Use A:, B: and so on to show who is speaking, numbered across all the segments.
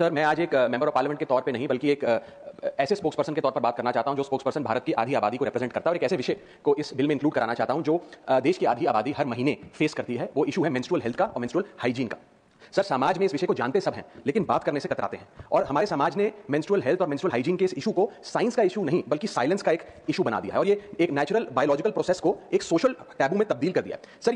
A: Sir, मैं आज एक मेंबर ऑफ पार्लियामेंट के तौर पे नहीं बल्कि एक ऐसे स्पोक्स पर्सन के तौर पर बात करना चाहता हूं जो स्पोक्स पर्सन भारत की आधी आबादी को रिप्रेजेंट करता है और एक ऐसे विषय को इस बिल में इंक्लूड कराना चाहता हूं जो देश की आधी आबादी हर महीने फेस करती है। वो इशू है मेंस्ट्रुअल हेल्थ का और मेंस्ट्रुअल हाइजीन का। सर, समाज में इस विषय को जानते सब हैं लेकिन बात करने से कतराते हैं और हमारे समाज ने मेंस्ट्रुअल हेल्थ और मेंस्ट्रुअल हाइजीन के इस इशू को साइंस का इशू नहीं बल्कि साइलेंस का एक इशू बना दिया है और ये एक नेचुरल बायोलॉजिकल प्रोसेस को एक सोशल टैबू में तब्दील कर दिया है। सर,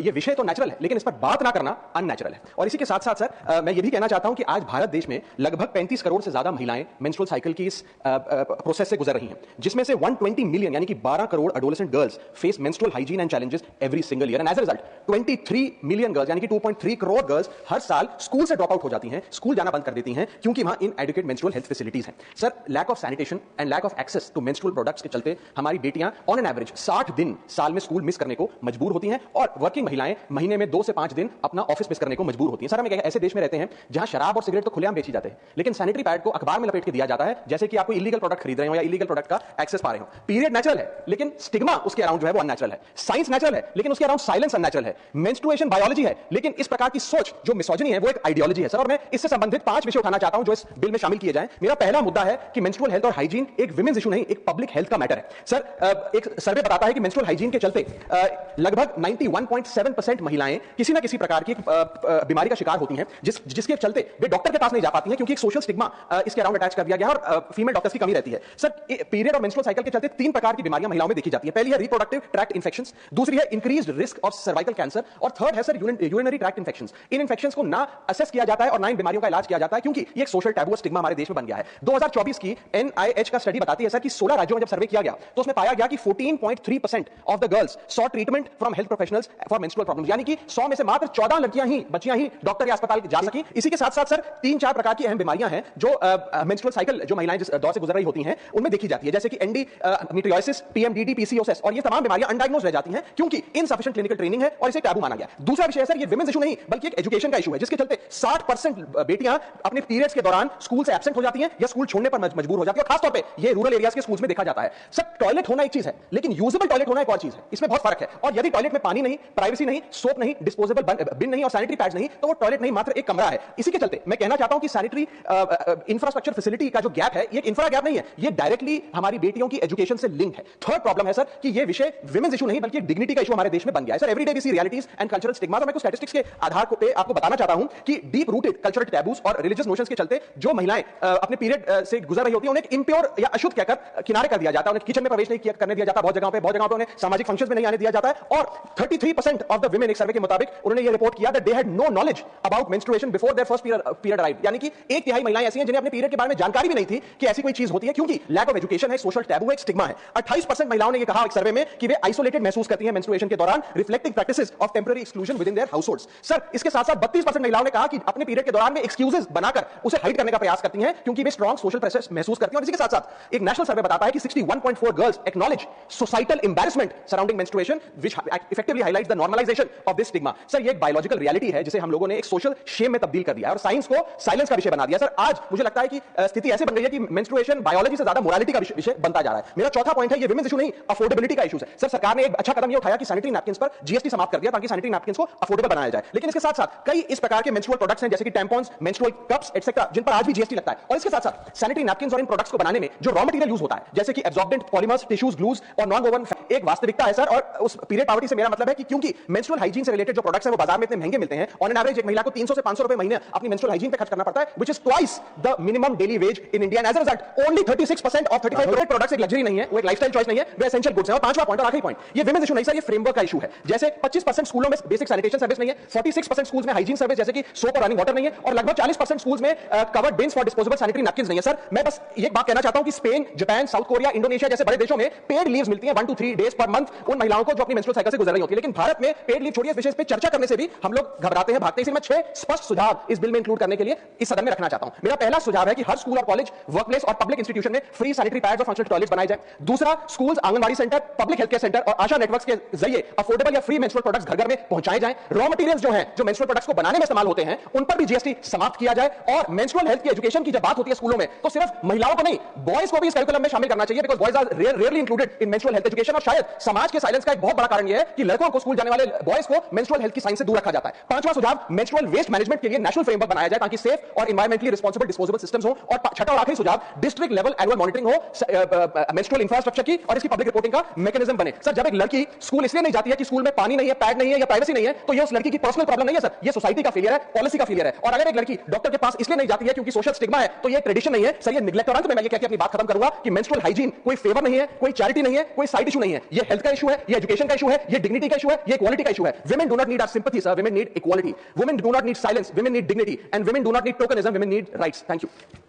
A: ये विषय तो नेचुरल है लेकिन इस पर बात ना करना अननेचुरल है। और इसी के साथ साथ सर मैं ये भी कहना चाहता हूं कि आज भारत देश में लगभग 35 करोड़ से ज्यादा महिलाएं मेंस्ट्रुअल साइकिल की इस प्रोसेस से गुजर रही हैं, जिसमें से 120 मिलियन यानी कि 12 crore adolescent girls face menstrual hygiene and challenges every single year and as a result 23 million girls यानी कि 2.3 करोड़ गर्ल्स हर साल स्कूल से ड्रॉप आउट हो जाती हैं, स्कूल जाना बंद कर देती हैं क्योंकि वहां इनएडुकेट मेंस्ट्रुअल हेल्थ फैसिलिटीज हैं। Sir, lack of sanitation and lack of access to menstrual products के चलते हमारी बेटियां ऑन एन एवरेज 60 दिन साल में स्कूल मिस करने को मजबूर होती हैं और वर्किंग महिलाएं महीने में 2 से 5 दिन अपना ऑफिस मिस करने को मजबूर होती हैं। सर, हम एक ऐसे देश में रहते हैं जहां शराब और सिगरेट तो खुलेआम बेची जाते हैं लेकिन सैनिटरी पैड को अखबार में लपेट के दिया जाता है जैसे कि आप कोई इलीगल प्रोडक्ट खरीद रहे हो या इलीगल प्रोडक्ट का एक्सेस पा रहे हो। पीरियड नेचुरल है लेकिन स्टिग्मा उसके अराउंड जो है वो अननेचुरल है। साइंस नेचुरल है लेकिन उसके अराउंड साइलेंस अननेचुरल है। मेंस्ट्रुएशन बायोलॉजी है लेकिन इस प्रकार की सोच जो मिसोजिनी है वो एक आइडियोलॉजी है। सर, और मैं इससे संबंधित 5 विषय उठाना चाहता हूं जो इस बिल में शामिल किए जाएं। मेरा पहला मुद्दा है कि मेंस्ट्रुअल हेल्थ और हाइजीन एक विमेंस इशू नहीं, एक पब्लिक हेल्थ का मैटर है। सर, एक सर्वे बताता है कि मेंस्ट्रुअल हाइजीन के चलते लगभग 91.7% महिलाएं किसी ना किसी प्रकार की बीमारी का शिकार होती हैं जिसके चलते वे डॉक्टर के पास नहीं जा पाती हैं क्योंकि एक सोशल स्टिग्मा इसके अराउंड अटैच कर दिया गया है और फीमेल डॉक्टर्स की कमी रहती है। सर, पीरियड और मेंस्ट्रुअल साइकिल के चलते 3 प्रकार की बीमारियां महिलाओं में देखी जाती हैं। पहली है रिप्रोडक्टिव ट्रैक्ट इन्फेक्शंस, दूसरी है increased risk of cervical cancer और थर्ड है सर यूरिनरी ट्रैक्ट इन्फेक्शंस। इन इन्फेक्शंस को ना असेस किया जाता है और ना इन बीमारियों का इलाज किया जाता है क्योंकि ये एक सोशल टैबू और स्टिग्मा हमारे देश में बन गया है। 2024 की NIH का स्टडी बताती है सर कि 16 राज्यों में जब सर्वे किया गया तो उसमें पाया गया कि 14.3% of the girls saw treatment from health professionals for menstrual problems, यानी कि 100 में से मात्र 14 बच्चियां ही डॉक्टर या अस्पताल जा सकी। इसी के साथ साथ सर 3-4 प्रकार की अहम बीमारियां हैं जो मेंस्ट्रुअल साइकिल जो महिलाएं जिस दौर से गुजर रही होती हैं उनमें देखी जाती है, जैसे कि एंडोमेट्रियोसिस, PMDD, PCOS और ये तमाम बीमारियां अनडायग्नोज रह जाती हैं क्योंकि इनसफिशिएंट क्लिनिकल ट्रेनिंग है और इसे टैबू माना गया। दूसरा विषय है सर ये विमेंस इशू नहीं बल्कि एक एजुकेशन का इशू है जिसके चलते 60% बेटियां अपने पीरियड्स के दौरान स्कूल से एब्सेंट हो जाती हैं या स्कूल छोड़ने पर मजबूर हो जाती है और खासतौर पे ये रूरल एरियाज के स्कूल्स में देखा जाता है। सर, टॉयलेट होना एक चीज है लेकिन यूजेबल टॉयलेट होना एक और चीज है, इसमें बहुत फर्क है। और यदि टॉयलेट में पानी नहीं, प्राइवेसी नहीं, सोप नहीं, डिस्पोजेबल बिन नहीं और सैनिटरी पैड्स नहीं तो वो टॉयलेट नहीं मात्र एक कमरा है। इसी के चलते मैं कहना चाहता हूं कि सैनिटरी इंफ्रास्ट्रक्चर फैसिलिटी का जो गैप है ये एक इंफ्रा गैप नहीं है, ये डायरेक्टली हमारी बेटियों की एजुकेशन से लिंक है। थर्ड प्रॉब्लम है सर कि ये विषय विमेंस इशू नहीं बल्कि डिग्निटी का इशू हमारे देश में बन गया है। Sir, everyday we see realities and cultural stigma. मैं कुछ स्टैटिस्टिक्स के आधार पे आपको बताना चाहता हूं कि डीप रूटेड कल्चरल टैबूज और रिलीजियस नोशंस के चलते जो महिलाएं अपने पीरियड से गुजर रही होती हैं उन्हें इम्प्योर या अशुद्ध कहकर किनारे कर दिया जाता है, उन्हें किचन में प्रवेश नहीं करने दिया जाता, बहुत जगहों पे उन्हें सामाजिक फंक्शंस में नहीं आने दिया जाता है। और 33% ऑफ द वुमेन, एक सर्वे के मुताबिक उन्होंने ये रिपोर्ट किया that they had no knowledge about menstruation before their first period arrived, यानी कि 1/3 महिलाएं ऐसी हैं जिन्हें अपने पीरियड के बारे में जानकारी भी नहीं थी कि ऐसी कोई चीज होती है क्योंकि लैक ऑफ एजुकेशन है, सोशल टैबू है, एक स्टिग्मा है। 28% महिलाओं ने ये कहा एक सर्वे में कि वे आइसोलेटेड महसूस करती हैं मेंस्ट्रुएशन के दौरान, reflecting practices of temporary exclusion with in their households. Sir, इसके साथ-साथ 32% महिलाओं ने कहा कि अपने पीरियड के दौरान वे एक्सक्यूजेस बनाकर उसे हाइड करने का प्रयास करती हैं क्योंकि वे स्ट्रांग सोशल प्रेशर महसूस करती हैं। और इसी के साथ-साथ एक नेशनल सर्वे बताता है कि 61.4 girls acknowledge societal embarrassment surrounding menstruation which effectively highlights the normalization of this stigma. Sir, ये एक बायोलॉजिकल रियलिटी है जिसे हम लोगों ने एक सोशल शेम में तब्दील कर दिया है और साइंस को साइलेंस का विषय बना दिया। सर, आज मुझे लगता है कि स्थिति ऐसे बन गई है कि मेंस्ट्रुएशन बायोलॉजी से ज्यादा मोरालिटी का विषय बनता जा रहा है। मेरा चौथा पॉइंट है ये विमेंस इशू नहीं, अफोर्डेबिलिटी का इशू है। सर, सरकार ने एक अच्छा कदम ये उठाया कि सैनिटरी नैपकिंस पर जीएसटी समाप्त कर दिया ताकि सैनिटरी नैपकिंस को अफोर्डेबल बनाया जाए, लेकिन इसके साथ-साथ कई इस प्रकार के मेंस्ट्रुअल प्रोडक्ट्स हैं जैसे कि टैम्पॉन्स, मेंस्ट्रुअल कप्स एटसेट्रा जिन पर आज भी जीएसटी लगता है। और इसके साथ-साथ सैनिटरी नैपकिंस और इन प्रोडक्ट्स को बनाने में जो रॉ मटेरियल यूज होता है जैसे कि एब्जॉर्बेंट पॉलीमर्स, टिश्यूज, ग्लूज और नॉन वोवन एक वास्तविकता है सर। और उस पीरियड पॉवर्टी से मेरा मतलब है कि क्योंकि मेंस्ट्रुअल हाइजीन से रिलेटेड जो प्रोडक्ट्स हैं वो बाजार में इतने महंगे मिलते हैं, ऑन एन एवरेज एक महिला को 300 से 500 रुपए महीने अपनी मेंस्ट्रुअल हाइजीन पे खर्च करना पड़ता है, which is twice the minimum daily wage in India. And as a result only 36% of 35 crore products एक लग्जरी नहीं है, वो एक लाइफस्टाइल चॉइस नहीं है, वे एसेंशियल गुड्स हैं। और पांचवा पॉइंट और आखिरी पॉइंट, ये विमेंस इशू नहीं सर, ये फ्रेमवर्क का इशू है। जैसे 25% स्कूलों में बेसिक सैनिटेशन सर्विस नहीं है, 46% स्कूल्स में हाइजीन सर्विस जैसे कि सोप और रनिंग वाटर नहीं है और लगभग 40% स्कूल्स में covered beans for disposable sanitary napkins नहीं है। सर, मैं बस एक बात कहना चाहता हूं कि Spain, Japan, south Korea, Indonesia जैसे बड़े देशों में पेड लीव्स मिलती हैं 1 to 3 डेज पर मंथ उन महिलाओं को जो अपनी मेंस्ट्रुअल साइकिल से गुजर रही होती है, लेकिन भारत में पेड लीव छोड़िए, इस विषय पे चर्चा करने से भी हम लोग घबराते हैं, भागते हैं। इसलिए मैं 6 स्पष्ट सुझाव इस बिल में इंक्लूड करने के लिए इस सदन में रखना चाहता हूं। मेरा पहला सुझाव है कि हर स्कूल और कॉलेज, वर्कप्लेस और पब्लिक इंस्टीट्यूशन में फ्री सैनिटरी पैड्स और फंक्शनल टॉयलेट्स बनाए जाए। दूसरा, schools, anganwadi centre, public health care centre और आशा नेटवर्क्स के जरिए अफोर्डेबल या फ्री मेंस्ट्रुअल प्रोडक्ट्स घर घर में पहुंचाए जाएं। रॉ मटेरियल्स जो हैं जो मेंस्ट्रुअल प्रोडक्ट्स प्रोडक्ट्स को बनाने में इस्तेमाल होते हैं उन पर भी जीएसटी समाप्त किया जाए। और मेंस्ट्रुअल हेल्थ की एजुकेशन की जब बात होती है स्कूलों में तो सिर्फ महिलाओं को नहीं, बॉयज को भी इस करिकुलम में शामिल करना चाहिए, because boys are rarely included in menstrual health education. और शायद समाज के साइलेंस का एक बहुत बड़ा कारण यह है कि लड़कों को स्कूल जाने वाले बॉयज को मेंस्ट्रुअल हेल्थ की साइंस से दूर रखा जाता है। पांचवां सुझाव, मेंस्ट्रुअल वेस्ट मैनेजमेंट के लिए नेशनल फ्रेमवर्क बनाया जाए ताकि सेफ और एनवायरमेंटली रिस्पांसिबल डिस्पोजेबल सिस्टम्स हो। और छठा और आखिरी सुझाव, डिस्ट्रिक्ट लेवल एनुअल मॉनिटरिंग हो मेंस्ट्रुअल इंफ्रास्ट्रक्चर की और इसकी पब्लिक रिपोर्टिंग का मैकेनिज्म बने। सर, जब एक लड़की स्कूल इसलिए नहीं जाती है कि स्कूल में पानी नहीं है, पैड नहीं है या प्राइवेसी नहीं है, तो ये उस लड़की की पर्सनल प्रॉब्लम नहीं है सर, ये सोसाइटी का फेलियर है, पॉलिसी का फेलियर है। और अगर एक लड़की डॉक्टर के पास इसलिए नहीं जाती है क्योंकि सोशल स्टिग्मा है, तो ये ट्रेडिशन नहीं है सर, ये निग्लेक्ट। और अंत में मैं ये कह के अपनी बात खत्म करूंगा कि मेंस्ट्रुअल हाइजीन कोई फेवर नहीं है, कोई चैरिटी नहीं है, कोई साइड इशू नहीं है, ये हेल्थ का इशू है, ये एजुकेशन का इशू है, ये डिग्निटी का इशू है, ये इक्वालिटी का इशू है। Women do not need our sympathy, sir. Women need equality. Women do not need silence. Women need dignity. And women do not need tokenism. Women need rights. Thank you.